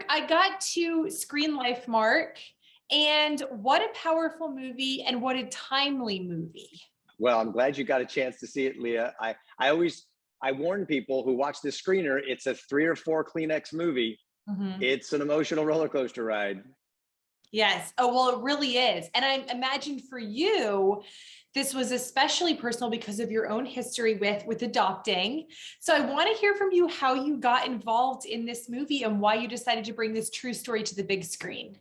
Kirk, I got to screen Lifemark, and what a powerful movie and what a timely movie. Well, I'm glad you got a chance to see it, Leah. I warn people who watch this screener, it's a 3 or 4 Kleenex movie. Mhm. It's an emotional roller coaster ride. Yes. Oh, well, it really is. And I imagine for you, this was especially personal because of your own history with adopting. So I want to hear from you how you got involved in this movie and why you decided to bring this true story to the big screen.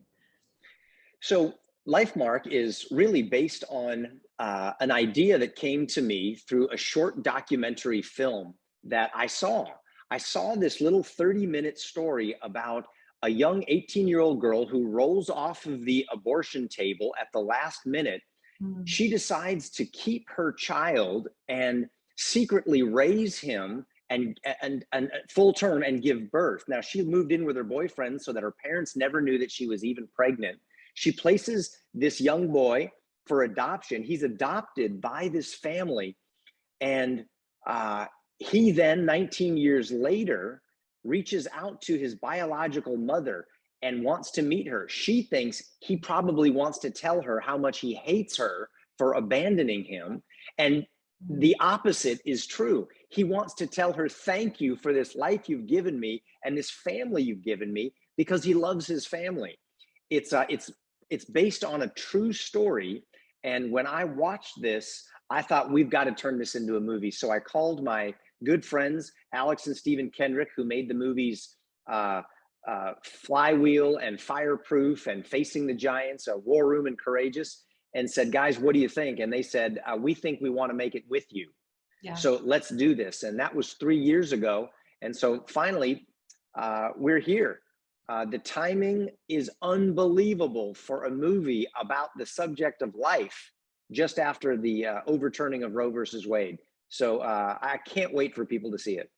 So Lifemark is really based on an idea that came to me through a short documentary film that I saw. I saw this little 30-minute story about a young 18-year-old girl who rolls off of the abortion table at the last minute. Mm. She decides to keep her child and secretly raise him and full term and give birth. Now, she moved in with her boyfriend so that her parents never knew that she was even pregnant. She places this young boy for adoption. He's adopted by this family. And he then, 19 years later, reaches out to his biological mother and wants to meet her. She thinks he probably wants to tell her how much he hates her for abandoning him. And the opposite is true. He wants to tell her, thank you for this life you've given me and this family you've given me, because he loves his family. It's based on a true story. And when I watched this, I thought, we've got to turn this into a movie. So I called my good friends, Alex and Stephen Kendrick, who made the movies Flywheel and Fireproof and Facing the Giants, War Room and Courageous, and said, guys, what do you think? And they said, we think we want to make it with you. Yeah. So let's do this. And that was 3 years ago. And so finally, we're here. The timing is unbelievable for a movie about the subject of life just after the overturning of Roe versus Wade. So I can't wait for people to see it.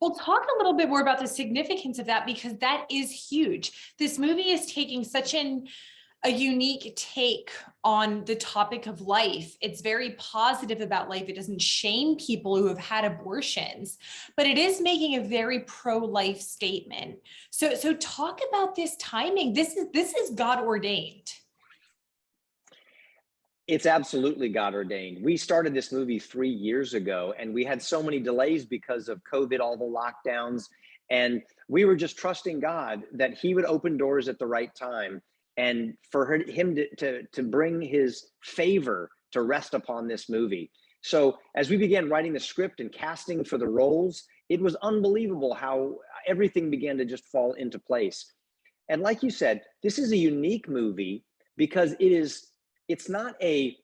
Well, talk a little bit more about the significance of that, because that is huge. This movie is taking such a unique take on the topic of life. It's very positive about life. It doesn't shame people who have had abortions, but it is making a very pro-life statement. So talk about this timing. This is God ordained. It's absolutely God ordained. We started this movie 3 years ago, and we had so many delays because of COVID, all the lockdowns. And we were just trusting God that he would open doors at the right time, and for him to bring his favor to rest upon this movie. So as we began writing the script and casting for the roles, it was unbelievable how everything began to just fall into place. And like you said, this is a unique movie because it's not a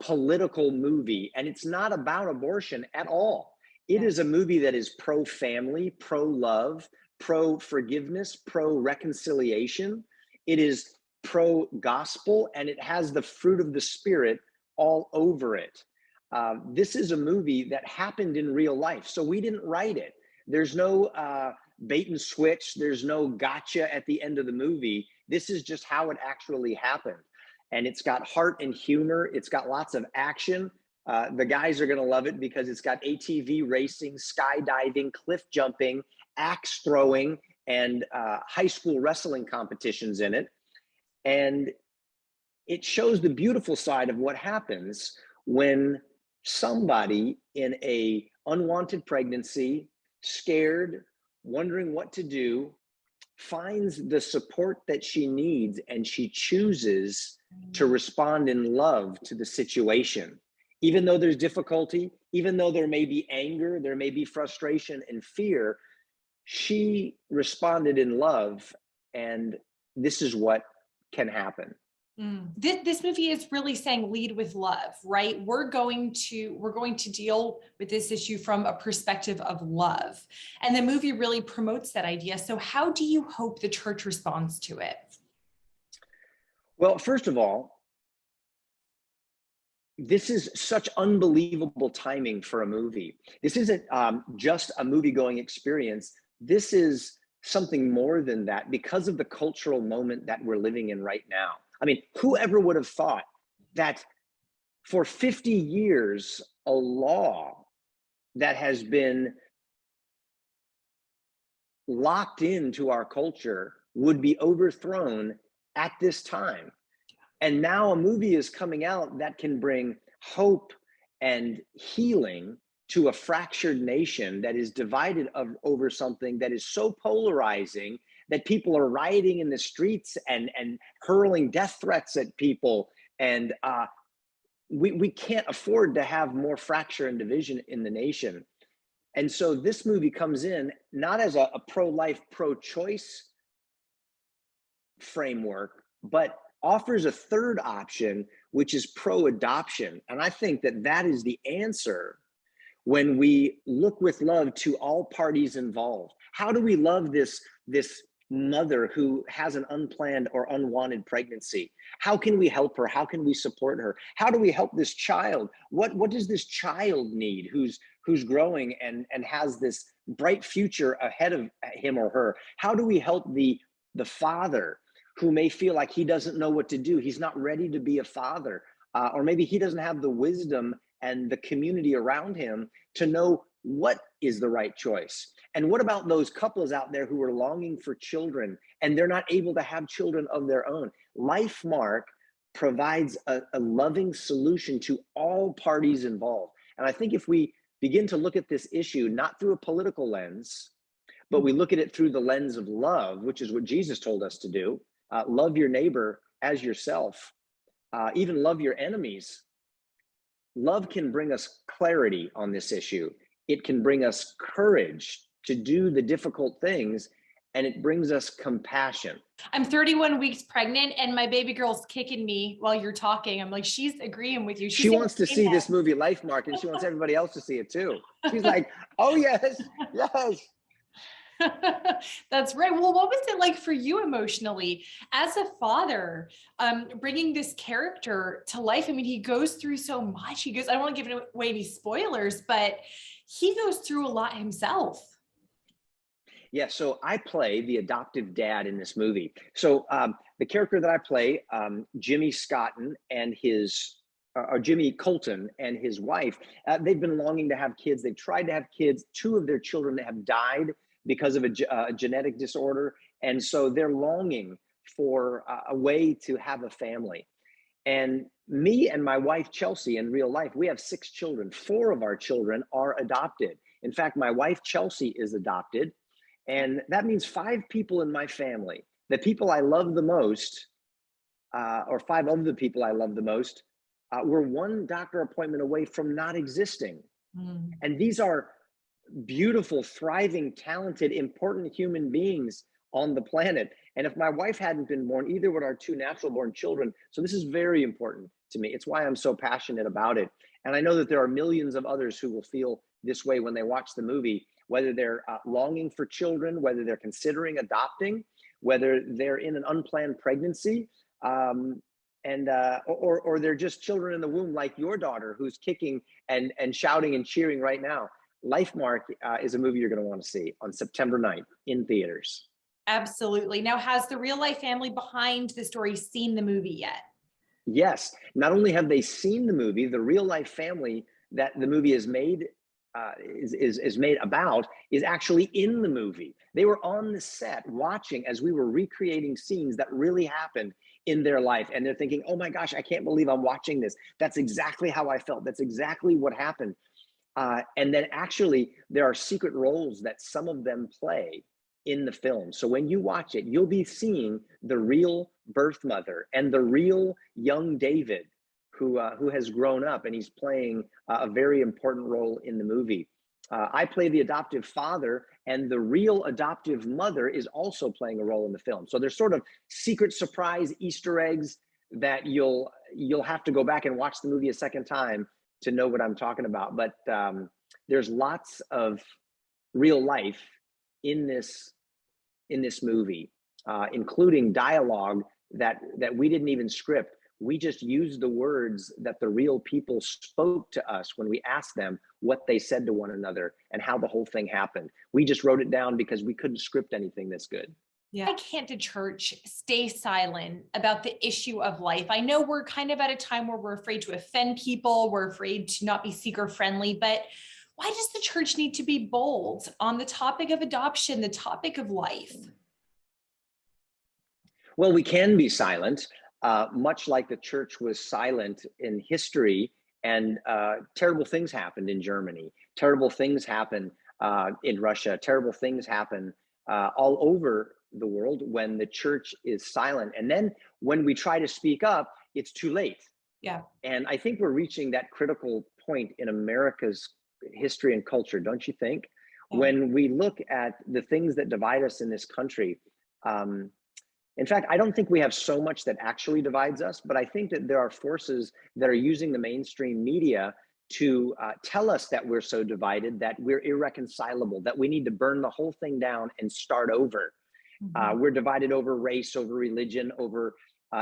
political movie, and it's not about abortion at all. It is a movie that is pro-family, pro-love, pro-forgiveness, pro-reconciliation. It is pro-gospel, and it has the fruit of the Spirit all over it. This is a movie that happened in real life, so we didn't write it. There's no bait and switch. There's no gotcha at the end of the movie. This is just how it actually happened. And it's got heart and humor. It's got lots of action. The guys are going to love it because it's got ATV racing, skydiving, cliff jumping, axe throwing, and high school wrestling competitions in it. And it shows the beautiful side of what happens when somebody in a unwanted pregnancy, scared, wondering what to do, finds the support that she needs, and she chooses to respond in love to the situation. Even though there's difficulty, even though there may be anger, there may be frustration and fear, she responded in love, and this is what can happen. This movie is really saying lead with love, right? We're going to deal with this issue from a perspective of love. And the movie really promotes that idea. So how do you hope the church responds to it? Well, first of all, this is such unbelievable timing for a movie. This isn't just a movie-going experience. This is something more than that because of the cultural moment that we're living in right now. I mean, whoever would have thought that for 50 years, a law that has been locked into our culture would be overthrown at this time. And now a movie is coming out that can bring hope and healing to a fractured nation that is divided over something that is so polarizing that people are rioting in the streets and hurling death threats at people. And we can't afford to have more fracture and division in the nation. And so this movie comes in not as a pro-life, pro-choice framework, but offers a third option, which is pro-adoption. And I think that that is the answer when we look with love to all parties involved. How do we love this mother who has an unplanned or unwanted pregnancy? How can we help her? How can we support her? How do we help this child? What does this child need who's growing and has this bright future ahead of him or her? How do we help the father who may feel like he doesn't know what to do? He's not ready to be a father, or maybe he doesn't have the wisdom and the community around him to know what is the right choice. And what about those couples out there who are longing for children and they're not able to have children of their own? Lifemark provides a loving solution to all parties involved. And I think if we begin to look at this issue, not through a political lens, but we look at it through the lens of love, which is what Jesus told us to do. Love your neighbor as yourself, even love your enemies. Love can bring us clarity on this issue. It can bring us courage to do the difficult things, and it brings us compassion. I'm 31 weeks pregnant and my baby girl's kicking me while you're talking. I'm like, she's agreeing with you. She wants to see this movie Lifemark, and she wants everybody else to see it too. She's like, oh yes, yes. That's right. Well, what was it like for you emotionally as a father, bringing this character to life? I mean, he goes through so much. I don't want to give away any spoilers, but he goes through a lot himself. Yeah, so I play the adoptive dad in this movie. So the character that I play, Jimmy Scotton and Jimmy Colton and his wife, they've been longing to have kids. They've tried to have kids. 2 of their children have died because of a genetic disorder. And so they're longing for a way to have a family. And me and my wife, Chelsea, in real life, we have 6 children. 4 of our children are adopted. In fact, my wife, Chelsea, is adopted. And that means 5 people in my family, the people I love the most, or 5 of the people I love the most, were 1 doctor appointment away from not existing. Mm. And these are beautiful, thriving, talented, important human beings on the planet. And if my wife hadn't been born, either would our 2 natural born children. So this is very important to me. It's why I'm so passionate about it. And I know that there are millions of others who will feel this way when they watch the movie, whether they're longing for children, whether they're considering adopting, whether they're in an unplanned pregnancy, or they're just children in the womb like your daughter who's kicking and shouting and cheering right now. Lifemark is a movie you're going to want to see on September 9th in theaters. Absolutely. Now, has the real life family behind the story seen the movie yet? Yes. Not only have they seen the movie, the real life family that the movie is made made about is actually in the movie. They were on the set watching as we were recreating scenes that really happened in their life. And they're thinking, oh my gosh, I can't believe I'm watching this. That's exactly how I felt. That's exactly what happened. And then actually there are secret roles that some of them play in the film. So when you watch it, you'll be seeing the real birth mother and the real young David who has grown up, and he's playing a very important role in the movie. I play the adoptive father, and the real adoptive mother is also playing a role in the film. So there's sort of secret surprise Easter eggs that you'll have to go back and watch the movie a second time to know what I'm talking about. But there's lots of real life in this movie, including dialogue that we didn't even script. We just used the words that the real people spoke to us when we asked them what they said to one another and how the whole thing happened. We just wrote it down because we couldn't script anything this good. Yeah. Why can't the church stay silent about the issue of life? I know we're kind of at a time where we're afraid to offend people. We're afraid to not be seeker friendly, but Why does the church need to be bold on the topic of adoption, the topic of life? Well, we can be silent, much like the church was silent in history, and terrible things happened in Germany. Terrible things happen in Russia. Terrible things happen all over the world when the church is silent. And then when we try to speak up, it's too late. Yeah. And I think we're reaching that critical point in America's history and culture, don't you think? Yeah. When we look at the things that divide us in this country, in fact, I don't think we have so much that actually divides us, but I think that there are forces that are using the mainstream media to tell us that we're so divided, that we're irreconcilable, that we need to burn the whole thing down and start over. We're divided over race, over religion, over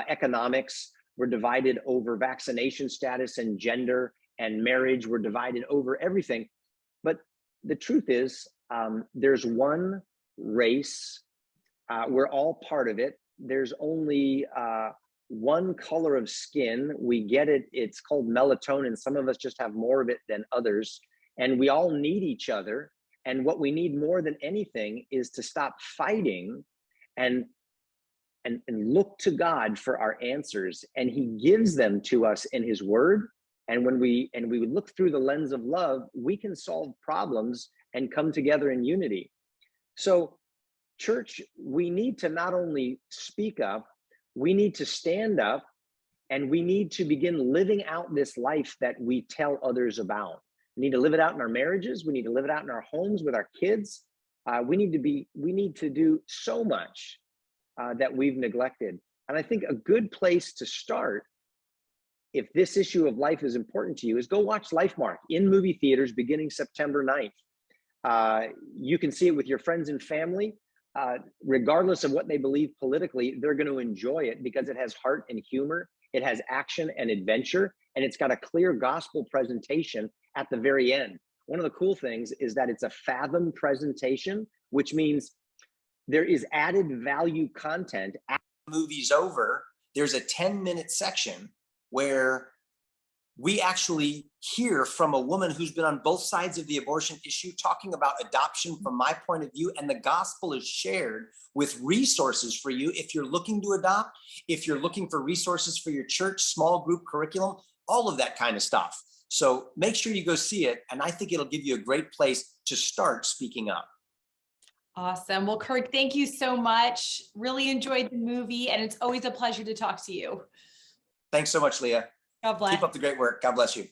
economics. We're divided over vaccination status and gender and marriage. We're divided over everything. But the truth is, there's one race. We're all part of it. There's only one color of skin. We get it. It's called melatonin. Some of us just have more of it than others. And we all need each other. And what we need more than anything is to stop fighting and look to God for our answers. And he gives them to us in his word. And when we look through the lens of love, we can solve problems and come together in unity. So church, we need to not only speak up, we need to stand up, and we need to begin living out this life that we tell others about. We need to live it out in our marriages. We need to live it out in our homes with our kids. We need to do so much that we've neglected. And I think a good place to start, if this issue of life is important to you, is go watch Lifemark in movie theaters beginning September 9th. You can see it with your friends and family. Regardless of what they believe politically, they're going to enjoy it because it has heart and humor, it has action and adventure, and it's got a clear gospel presentation at the very end. One of the cool things is that it's a Fathom presentation, which means there is added value content. After the movie's over, there's a 10-minute section where we actually hear from a woman who's been on both sides of the abortion issue, talking about adoption from my point of view, and the gospel is shared with resources for you if you're looking to adopt, if you're looking for resources for your church, small group curriculum, all of that kind of stuff. So make sure you go see it, and I think it'll give you a great place to start speaking up. Awesome. Well, Kirk, thank you so much. Really enjoyed the movie, and it's always a pleasure to talk to you. Thanks so much, Leah. God bless. Keep up the great work. God bless you.